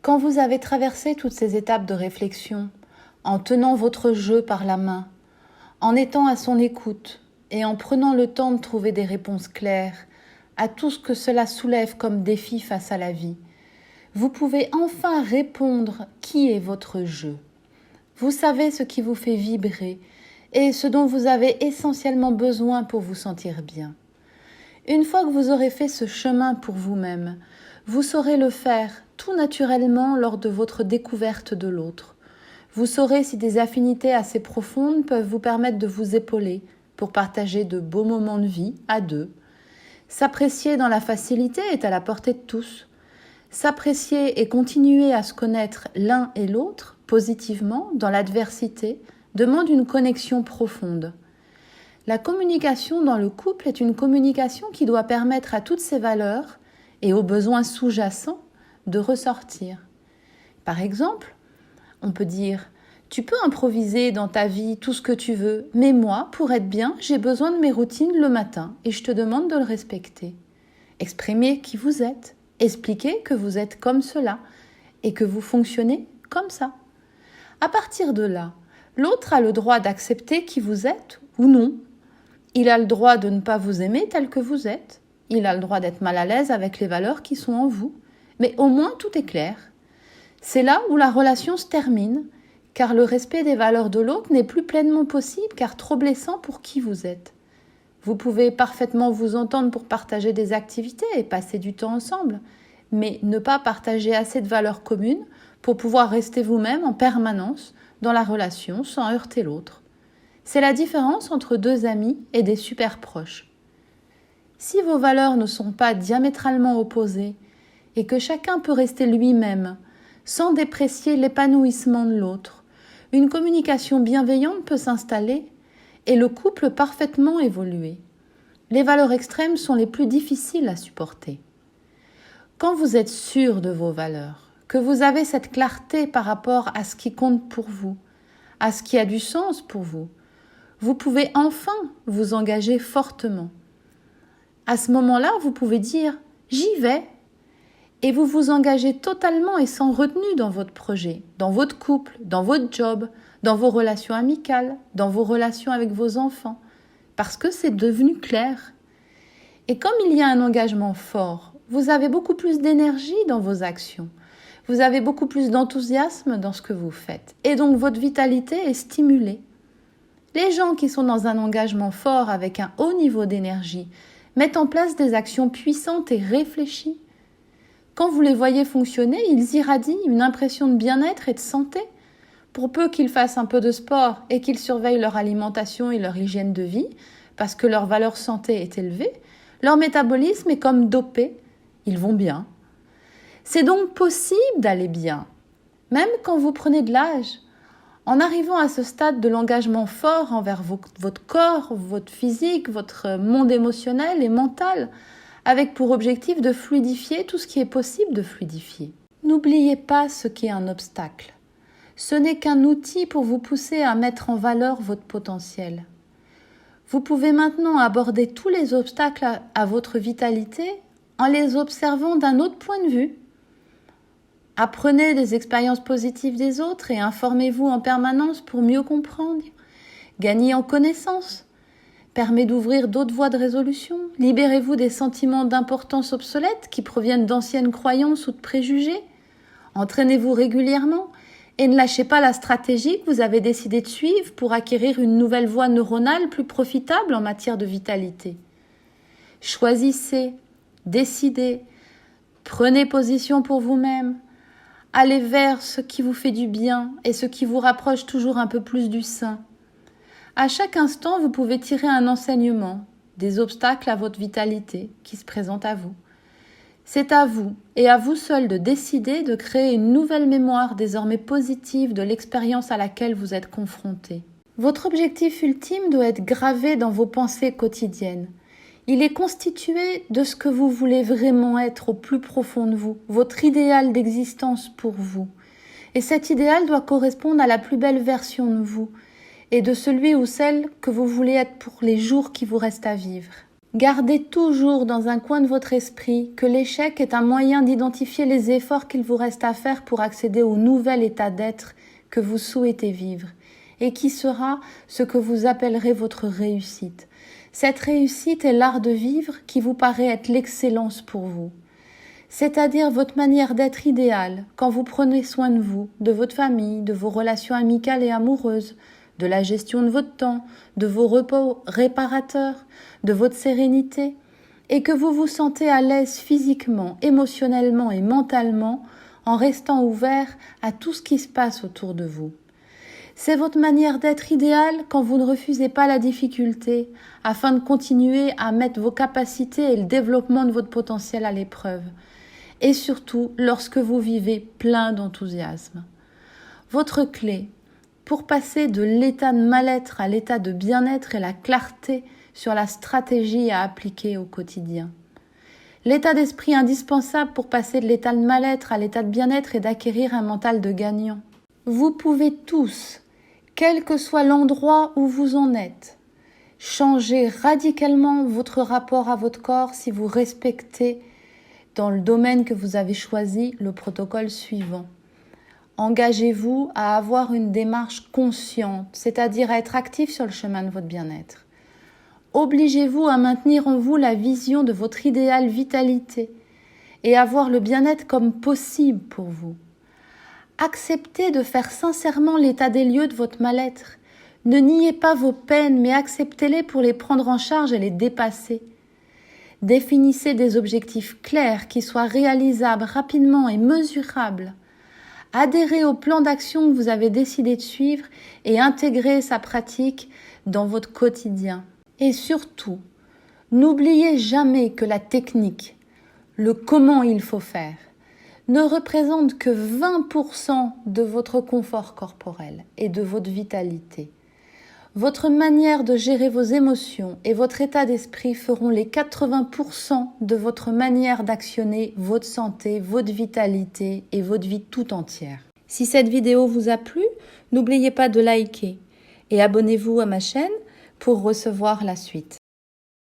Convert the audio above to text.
Quand vous avez traversé toutes ces étapes de réflexion, en tenant votre jeu par la main, en étant à son écoute et en prenant le temps de trouver des réponses claires à tout ce que cela soulève comme défi face à la vie, vous pouvez enfin répondre qui est votre jeu. Vous savez ce qui vous fait vibrer et ce dont vous avez essentiellement besoin pour vous sentir bien. Une fois que vous aurez fait ce chemin pour vous-même, vous saurez le faire tout naturellement lors de votre découverte de l'autre. Vous saurez si des affinités assez profondes peuvent vous permettre de vous épauler pour partager de beaux moments de vie à deux. S'apprécier dans la facilité est à la portée de tous. S'apprécier et continuer à se connaître l'un et l'autre positivement dans l'adversité demande une connexion profonde. La communication dans le couple est une communication qui doit permettre à toutes ces valeurs et aux besoins sous-jacents de ressortir. Par exemple, on peut dire « Tu peux improviser dans ta vie tout ce que tu veux, mais moi, pour être bien, j'ai besoin de mes routines le matin et je te demande de le respecter. » Exprimez qui vous êtes, expliquez que vous êtes comme cela et que vous fonctionnez comme ça. À partir de là, l'autre a le droit d'accepter qui vous êtes ou non. Il a le droit de ne pas vous aimer tel que vous êtes. Il a le droit d'être mal à l'aise avec les valeurs qui sont en vous. Mais au moins, tout est clair. C'est là où la relation se termine, car le respect des valeurs de l'autre n'est plus pleinement possible, car trop blessant pour qui vous êtes. Vous pouvez parfaitement vous entendre pour partager des activités et passer du temps ensemble, mais ne pas partager assez de valeurs communes pour pouvoir rester vous-même en permanence dans la relation sans heurter l'autre. C'est la différence entre deux amis et des super proches. Si vos valeurs ne sont pas diamétralement opposées et que chacun peut rester lui-même sans déprécier l'épanouissement de l'autre, une communication bienveillante peut s'installer et le couple parfaitement évoluer. Les valeurs extrêmes sont les plus difficiles à supporter. Quand vous êtes sûr de vos valeurs, que vous avez cette clarté par rapport à ce qui compte pour vous, à ce qui a du sens pour vous, vous pouvez enfin vous engager fortement. À ce moment-là, vous pouvez dire « j'y vais » et vous vous engagez totalement et sans retenue dans votre projet, dans votre couple, dans votre job, dans vos relations amicales, dans vos relations avec vos enfants, parce que c'est devenu clair. Et comme il y a un engagement fort, vous avez beaucoup plus d'énergie dans vos actions, vous avez beaucoup plus d'enthousiasme dans ce que vous faites, et donc votre vitalité est stimulée. Les gens qui sont dans un engagement fort avec un haut niveau d'énergie mettent en place des actions puissantes et réfléchies. Quand vous les voyez fonctionner, ils irradient une impression de bien-être et de santé. Pour peu qu'ils fassent un peu de sport et qu'ils surveillent leur alimentation et leur hygiène de vie, parce que leur valeur santé est élevée, leur métabolisme est comme dopé, ils vont bien. C'est donc possible d'aller bien, même quand vous prenez de l'âge. En arrivant à ce stade de l'engagement fort envers votre corps, votre physique, votre monde émotionnel et mental, avec pour objectif de fluidifier tout ce qui est possible de fluidifier. N'oubliez pas ce qui est un obstacle. Ce n'est qu'un outil pour vous pousser à mettre en valeur votre potentiel. Vous pouvez maintenant aborder tous les obstacles à votre vitalité en les observant d'un autre point de vue. Apprenez des expériences positives des autres et informez-vous en permanence pour mieux comprendre. Gagnez en connaissances. Permet d'ouvrir d'autres voies de résolution. Libérez-vous des sentiments d'importance obsolètes qui proviennent d'anciennes croyances ou de préjugés. Entraînez-vous régulièrement et ne lâchez pas la stratégie que vous avez décidé de suivre pour acquérir une nouvelle voie neuronale plus profitable en matière de vitalité. Choisissez, décidez, prenez position pour vous-même. Allez vers ce qui vous fait du bien et ce qui vous rapproche toujours un peu plus du sain. À chaque instant, vous pouvez tirer un enseignement, des obstacles à votre vitalité qui se présentent à vous. C'est à vous et à vous seul de décider de créer une nouvelle mémoire désormais positive de l'expérience à laquelle vous êtes confronté. Votre objectif ultime doit être gravé dans vos pensées quotidiennes. Il est constitué de ce que vous voulez vraiment être au plus profond de vous, votre idéal d'existence pour vous. Et cet idéal doit correspondre à la plus belle version de vous et de celui ou celle que vous voulez être pour les jours qui vous restent à vivre. Gardez toujours dans un coin de votre esprit que l'échec est un moyen d'identifier les efforts qu'il vous reste à faire pour accéder au nouvel état d'être que vous souhaitez vivre et qui sera ce que vous appellerez votre réussite. Cette réussite est l'art de vivre qui vous paraît être l'excellence pour vous. C'est-à-dire votre manière d'être idéale quand vous prenez soin de vous, de votre famille, de vos relations amicales et amoureuses, de la gestion de votre temps, de vos repos réparateurs, de votre sérénité, et que vous vous sentez à l'aise physiquement, émotionnellement et mentalement en restant ouvert à tout ce qui se passe autour de vous. C'est votre manière d'être idéale quand vous ne refusez pas la difficulté afin de continuer à mettre vos capacités et le développement de votre potentiel à l'épreuve. Et surtout lorsque vous vivez plein d'enthousiasme. Votre clé pour passer de l'état de mal-être à l'état de bien-être est la clarté sur la stratégie à appliquer au quotidien. L'état d'esprit indispensable pour passer de l'état de mal-être à l'état de bien-être est d'acquérir un mental de gagnant. Vous pouvez tous, quel que soit l'endroit où vous en êtes, changer radicalement votre rapport à votre corps si vous respectez dans le domaine que vous avez choisi le protocole suivant. Engagez-vous à avoir une démarche consciente, c'est-à-dire à être actif sur le chemin de votre bien-être. Obligez-vous à maintenir en vous la vision de votre idéale vitalité et à voir le bien-être comme possible pour vous. Acceptez de faire sincèrement l'état des lieux de votre mal-être. Ne niez pas vos peines, mais acceptez-les pour les prendre en charge et les dépasser. Définissez des objectifs clairs qui soient réalisables rapidement et mesurables. Adhérez au plan d'action que vous avez décidé de suivre et intégrez sa pratique dans votre quotidien. Et surtout, n'oubliez jamais que la technique, le comment il faut faire, ne représente que 20% de votre confort corporel et de votre vitalité. Votre manière de gérer vos émotions et votre état d'esprit feront les 80% de votre manière d'actionner votre santé, votre vitalité et votre vie tout entière. Si cette vidéo vous a plu, n'oubliez pas de liker et abonnez-vous à ma chaîne pour recevoir la suite.